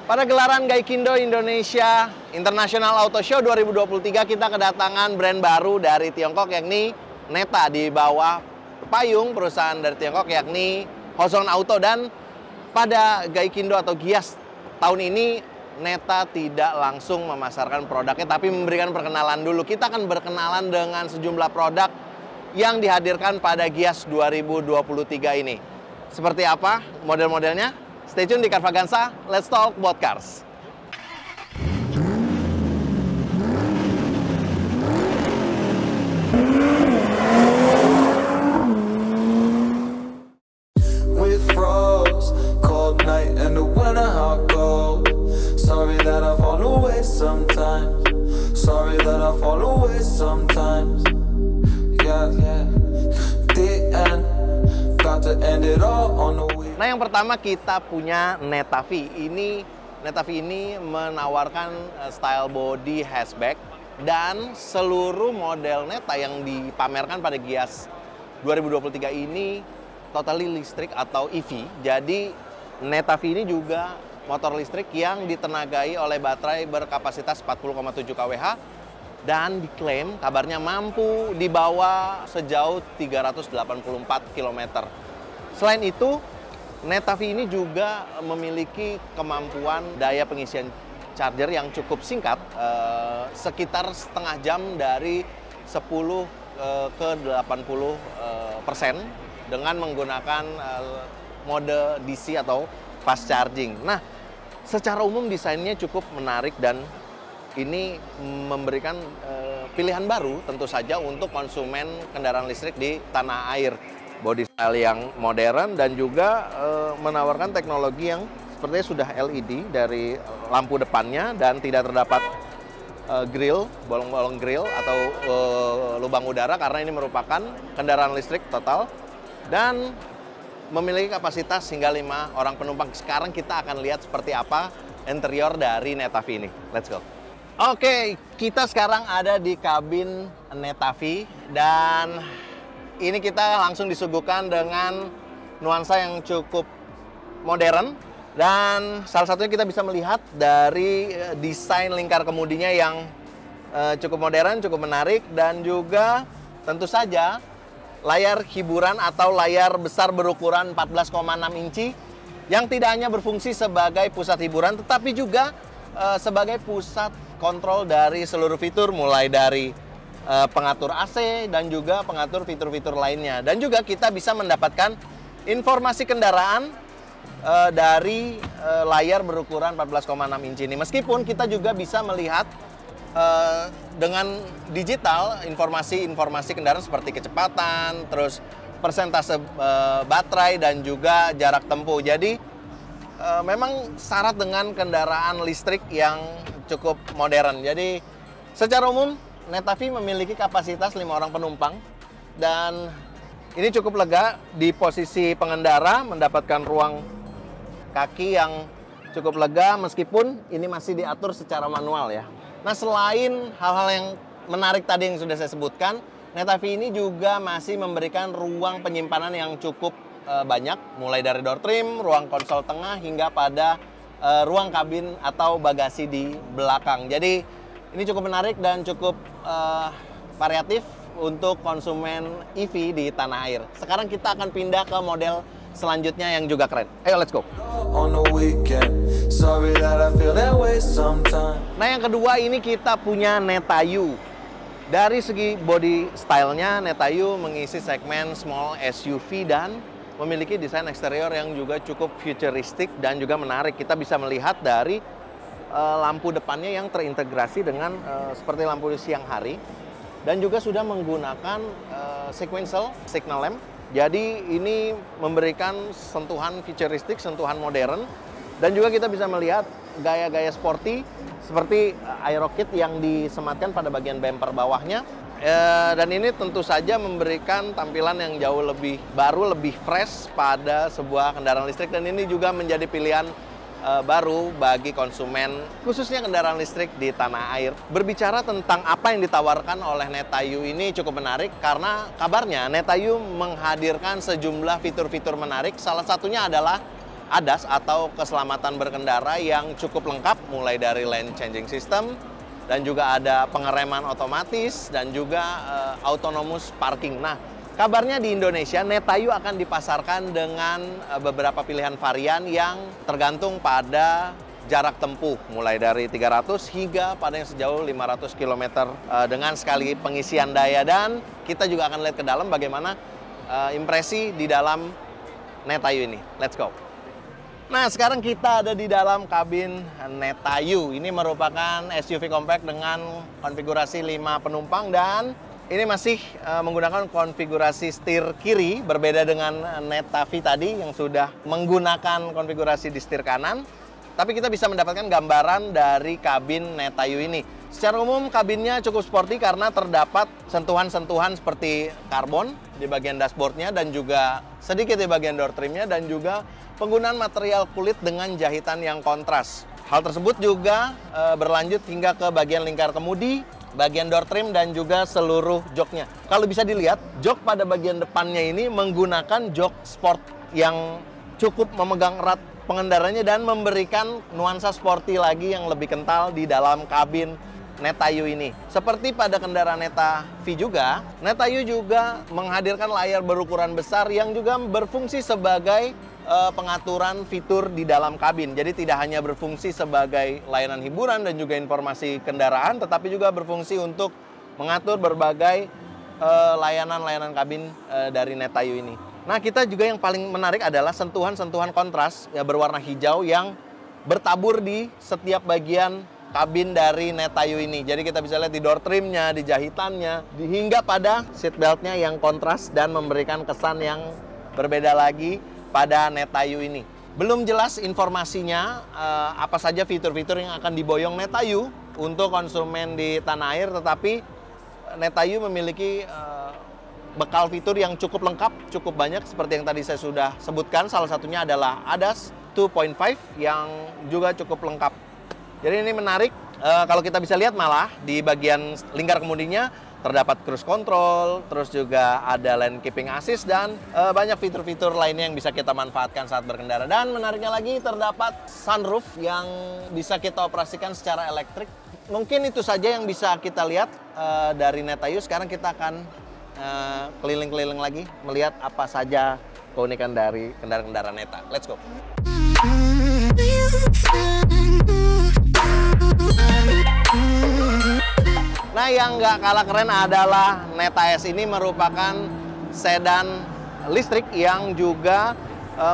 Pada gelaran Gaikindo Indonesia International Auto Show 2023 kita kedatangan brand baru dari Tiongkok yakni Neta di bawah payung perusahaan dari Tiongkok yakni Hozon Auto. Dan pada Gaikindo atau Gias tahun ini Neta tidak langsung memasarkan produknya tapi memberikan perkenalan dulu. Kita akan berkenalan dengan sejumlah produk yang dihadirkan pada Gias 2023 ini. Seperti apa model-modelnya? Stay tune di Carvaganza, let's talk about cars. With frost, cold night and the winter hot cold. Sorry that I fall away sometimes. Sorry that I fall away sometimes. Yeah, yeah. The end, got to end it all on the way. Nah, yang pertama kita punya Neta V. Neta V ini menawarkan style body hatchback dan seluruh model Neta yang dipamerkan pada Gias 2023 ini totally listrik atau EV. Jadi Neta V ini juga motor listrik yang ditenagai oleh baterai berkapasitas 40,7 kWh dan diklaim kabarnya mampu dibawa sejauh 384 km. Selain itu, Neta V ini juga memiliki kemampuan daya pengisian charger yang cukup singkat, sekitar setengah jam dari 10 ke 80% dengan menggunakan mode DC atau fast charging. Nah, secara umum desainnya cukup menarik dan ini memberikan pilihan baru tentu saja untuk konsumen kendaraan listrik di tanah air. Body style yang modern dan juga menawarkan teknologi yang sepertinya sudah LED dari lampu depannya dan tidak terdapat grill, bolong-bolong grill atau lubang udara karena ini merupakan kendaraan listrik total dan memiliki kapasitas hingga 5 orang penumpang. Sekarang kita akan lihat seperti apa interior dari Neta V ini. Let's go. Oke, kita sekarang ada di kabin Neta V dan ini kita langsung disuguhkan dengan nuansa yang cukup modern dan salah satunya kita bisa melihat dari desain lingkar kemudinya yang cukup modern, cukup menarik dan juga tentu saja layar hiburan atau layar besar berukuran 14,6 inci yang tidak hanya berfungsi sebagai pusat hiburan tetapi juga sebagai pusat kontrol dari seluruh fitur mulai dari pengatur AC dan juga pengatur fitur-fitur lainnya. Dan juga kita bisa mendapatkan informasi kendaraan dari layar berukuran 14,6 inci ini. Meskipun kita juga bisa melihat dengan digital informasi-informasi kendaraan seperti kecepatan, terus persentase baterai dan juga jarak tempuh. Jadi memang syarat dengan kendaraan listrik yang cukup modern. Jadi secara umum Neta V memiliki kapasitas 5 orang penumpang dan ini cukup lega di posisi pengendara, mendapatkan ruang kaki yang cukup lega meskipun ini masih diatur secara manual ya. Nah, selain hal-hal yang menarik tadi yang sudah saya sebutkan, Neta V ini juga masih memberikan ruang penyimpanan yang cukup banyak, mulai dari door trim, ruang konsol tengah hingga pada ruang kabin atau bagasi di belakang. Jadi ini cukup menarik dan cukup variatif untuk konsumen EV di tanah air. Sekarang kita akan pindah ke model selanjutnya yang juga keren. Ayo, let's go. Nah, yang kedua ini kita punya Neta U. Dari segi body stylenya, Neta U mengisi segmen small SUV dan memiliki desain eksterior yang juga cukup futuristik dan juga menarik. Kita bisa melihat dari lampu depannya yang terintegrasi dengan seperti lampu siang hari dan juga sudah menggunakan sequential signal lamp. Jadi ini memberikan sentuhan futuristik, sentuhan modern dan juga kita bisa melihat gaya-gaya sporty seperti aero kit yang disematkan pada bagian bumper bawahnya. Dan ini tentu saja memberikan tampilan yang jauh lebih baru, lebih fresh pada sebuah kendaraan listrik dan ini juga menjadi pilihan baru bagi konsumen khususnya kendaraan listrik di tanah air. Berbicara tentang apa yang ditawarkan oleh Neta U ini cukup menarik karena kabarnya Neta U menghadirkan sejumlah fitur-fitur menarik. Salah satunya adalah ADAS atau keselamatan berkendara yang cukup lengkap, mulai dari lane changing system, dan juga ada pengereman otomatis, dan juga autonomous parking. Nah, kabarnya di Indonesia, Netayu akan dipasarkan dengan beberapa pilihan varian yang tergantung pada jarak tempuh, mulai dari 300 hingga pada yang sejauh 500 km dengan sekali pengisian daya. Dan kita juga akan lihat ke dalam bagaimana impresi di dalam Netayu ini. Let's go! Nah, sekarang kita ada di dalam kabin Netayu. Ini merupakan SUV compact dengan konfigurasi 5 penumpang dan ini masih menggunakan konfigurasi setir kiri, berbeda dengan Netavi tadi yang sudah menggunakan konfigurasi di setir kanan. Tapi kita bisa mendapatkan gambaran dari kabin Netayu ini. Secara umum kabinnya cukup sporty karena terdapat sentuhan-sentuhan seperti karbon di bagian dashboardnya dan juga sedikit di bagian door trimnya, dan juga penggunaan material kulit dengan jahitan yang kontras. Hal tersebut juga berlanjut hingga ke bagian lingkar kemudi, bagian door trim, dan juga seluruh joknya. Kalau bisa dilihat, jok pada bagian depannya ini menggunakan jok sport yang cukup memegang erat pengendaranya dan memberikan nuansa sporty lagi yang lebih kental di dalam kabin Netayu ini. Seperti pada kendaraan Netavi juga, Netayu juga menghadirkan layar berukuran besar yang juga berfungsi sebagai pengaturan fitur di dalam kabin. Jadi tidak hanya berfungsi sebagai layanan hiburan dan juga informasi kendaraan, tetapi juga berfungsi untuk mengatur berbagai layanan-layanan kabin dari Netayu ini. Nah, kita juga yang paling menarik adalah sentuhan-sentuhan kontras ya, berwarna hijau yang bertabur di setiap bagian kabin dari Netayu ini. Jadi kita bisa lihat di door trimnya, di jahitannya, hingga pada seat beltnya yang kontras dan memberikan kesan yang berbeda lagi pada Netayu ini. Belum jelas informasinya apa saja fitur-fitur yang akan diboyong Netayu untuk konsumen di tanah air, tetapi Netayu memiliki bekal fitur yang cukup lengkap, cukup banyak seperti yang tadi saya sudah sebutkan. Salah satunya adalah ADAS 2.5 yang juga cukup lengkap. Jadi ini menarik, kalau kita bisa lihat malah di bagian lingkar kemudinya terdapat cruise control, terus juga ada lane keeping assist, dan banyak fitur-fitur lainnya yang bisa kita manfaatkan saat berkendara. Dan menariknya lagi, terdapat sunroof yang bisa kita operasikan secara elektrik. Mungkin itu saja yang bisa kita lihat dari Netayu. Sekarang kita akan keliling-keliling lagi, melihat apa saja keunikan dari kendaraan-kendaraan Neta. Let's go! Nah, yang nggak kalah keren adalah Neta S. Ini merupakan sedan listrik yang juga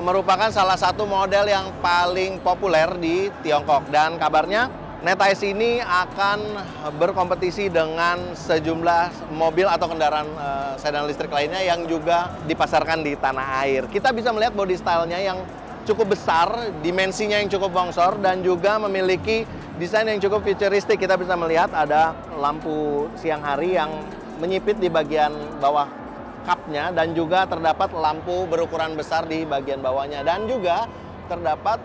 merupakan salah satu model yang paling populer di Tiongkok. Dan kabarnya Neta S ini akan berkompetisi dengan sejumlah mobil atau kendaraan sedan listrik lainnya yang juga dipasarkan di tanah air. Kita bisa melihat body style-nya yang cukup besar, dimensinya yang cukup bongsor, dan juga memiliki desain yang cukup futuristik. Kita bisa melihat ada lampu siang hari yang menyipit di bagian bawah kapnya, dan juga terdapat lampu berukuran besar di bagian bawahnya, dan juga terdapat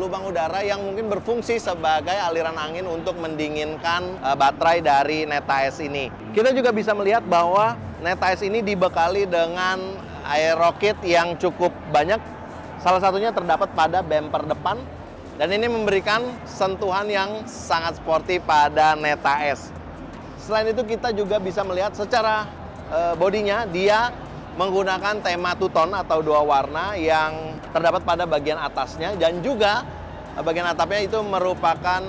lubang udara yang mungkin berfungsi sebagai aliran angin untuk mendinginkan baterai dari Neta S ini. Kita juga bisa melihat bahwa Neta S ini dibekali dengan aero kit yang cukup banyak. Salah satunya terdapat pada bumper depan, dan ini memberikan sentuhan yang sangat sporty pada Neta S. Selain itu kita juga bisa melihat secara bodinya, dia menggunakan tema two-tone atau dua warna yang terdapat pada bagian atasnya, dan juga bagian atapnya itu merupakan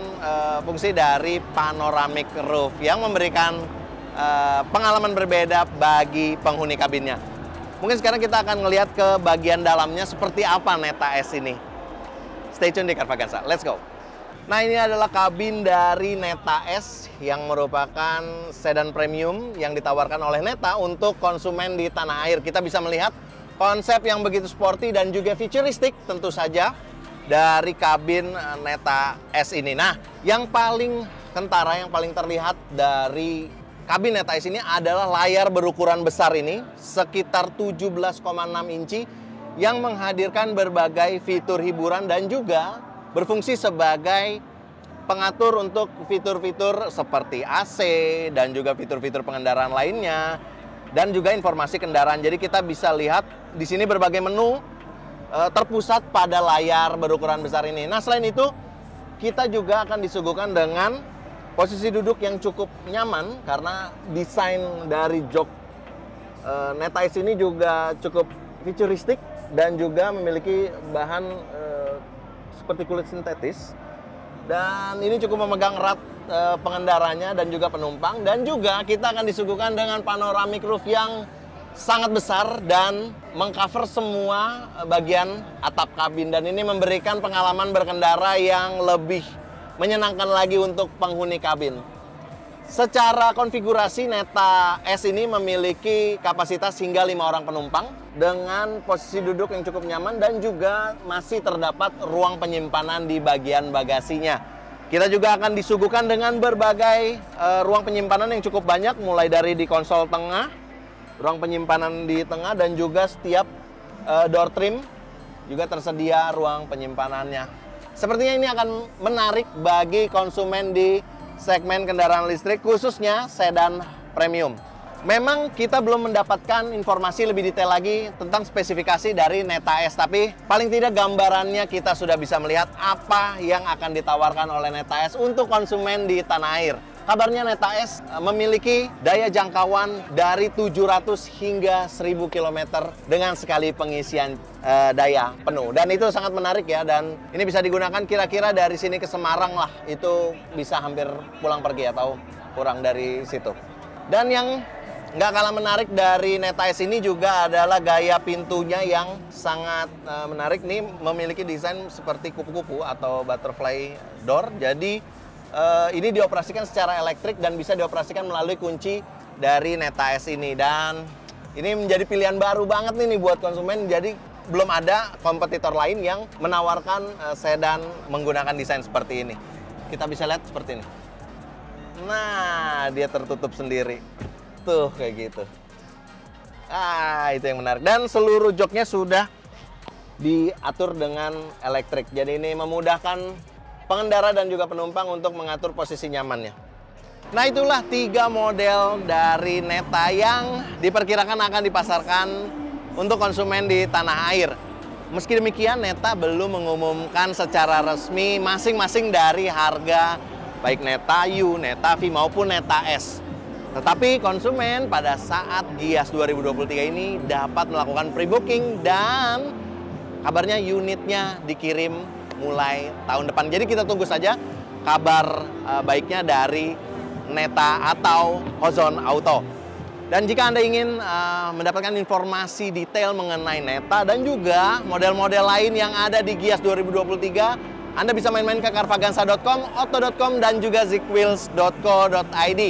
fungsi dari panoramic roof yang memberikan pengalaman berbeda bagi penghuni kabinnya. Mungkin sekarang kita akan melihat ke bagian dalamnya seperti apa Neta S ini. Stay tune di Carvaganza. Let's go! Nah, ini adalah kabin dari Neta S yang merupakan sedan premium yang ditawarkan oleh Neta untuk konsumen di tanah air. Kita bisa melihat konsep yang begitu sporty dan juga futuristik tentu saja dari kabin Neta S ini. Nah, yang paling kentara, yang paling terlihat dari kabin Neta S ini adalah layar berukuran besar ini, sekitar 17,6 inci, yang menghadirkan berbagai fitur hiburan dan juga berfungsi sebagai pengatur untuk fitur-fitur seperti AC dan juga fitur-fitur pengendaraan lainnya, dan juga informasi kendaraan. Jadi kita bisa lihat di sini berbagai menu terpusat pada layar berukuran besar ini. Nah, selain itu kita juga akan disuguhkan dengan posisi duduk yang cukup nyaman karena desain dari jok Neta S ini juga cukup futuristik dan juga memiliki bahan seperti kulit sintetis. Dan ini cukup memegang erat pengendaranya dan juga penumpang. Dan juga kita akan disuguhkan dengan panoramic roof yang sangat besar dan mengcover semua bagian atap kabin. Dan ini memberikan pengalaman berkendara yang lebih menyenangkan lagi untuk penghuni kabin. Secara konfigurasi Neta S ini memiliki kapasitas hingga 5 orang penumpang dengan posisi duduk yang cukup nyaman dan juga masih terdapat ruang penyimpanan di bagian bagasinya. Kita juga akan disuguhkan dengan berbagai ruang penyimpanan yang cukup banyak, mulai dari di konsol tengah, ruang penyimpanan di tengah, dan juga setiap door trim juga tersedia ruang penyimpanannya. Sepertinya ini akan menarik bagi konsumen di segmen kendaraan listrik, khususnya sedan premium. Memang kita belum mendapatkan informasi lebih detail lagi tentang spesifikasi dari Neta S, tapi paling tidak gambarannya kita sudah bisa melihat apa yang akan ditawarkan oleh Neta S untuk konsumen di tanah air. Kabarnya Neta S memiliki daya jangkauan dari 700 hingga 1000 km dengan sekali pengisian daya penuh. Dan itu sangat menarik ya, dan ini bisa digunakan kira-kira dari sini ke Semarang lah. Itu bisa hampir pulang pergi atau kurang dari situ. Dan yang nggak kalah menarik dari Neta S ini juga adalah gaya pintunya yang sangat menarik. Nih memiliki desain seperti kupu-kupu atau butterfly door. Jadi ini dioperasikan secara elektrik dan bisa dioperasikan melalui kunci dari Neta S ini. Dan ini menjadi pilihan baru banget nih buat konsumen. Jadi belum ada kompetitor lain yang menawarkan sedan menggunakan desain seperti ini. Kita bisa lihat seperti ini. Nah, dia tertutup sendiri. Tuh, kayak gitu. Itu yang menarik. Dan seluruh joknya sudah diatur dengan elektrik. Jadi ini memudahkan pengendara dan juga penumpang untuk mengatur posisi nyamannya. Nah, itulah 3 model dari Neta yang diperkirakan akan dipasarkan untuk konsumen di tanah air. Meski demikian, Neta belum mengumumkan secara resmi masing-masing dari harga baik Neta U, Neta V maupun Neta S. Tetapi konsumen pada saat Gias 2023 ini dapat melakukan pre-booking dan kabarnya unitnya dikirim mulai tahun depan. Jadi kita tunggu saja kabar baiknya dari Neta atau Ozon Auto. Dan jika Anda ingin mendapatkan informasi detail mengenai Neta dan juga model-model lain yang ada di Gias 2023, Anda bisa main-main ke carvaganza.com, otto.com, dan juga zicwheels.co.id.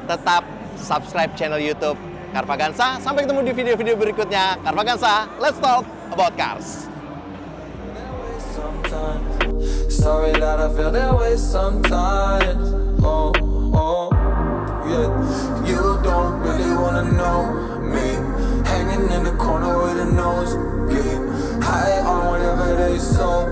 Tetap subscribe channel YouTube Carvaganza. Sampai ketemu di video-video berikutnya. Carvaganza, let's talk about cars. Sorry that I feel that way sometimes. Yeah. You don't really wanna know me. Hanging in the corner with a nosebleed, high on whatever they sold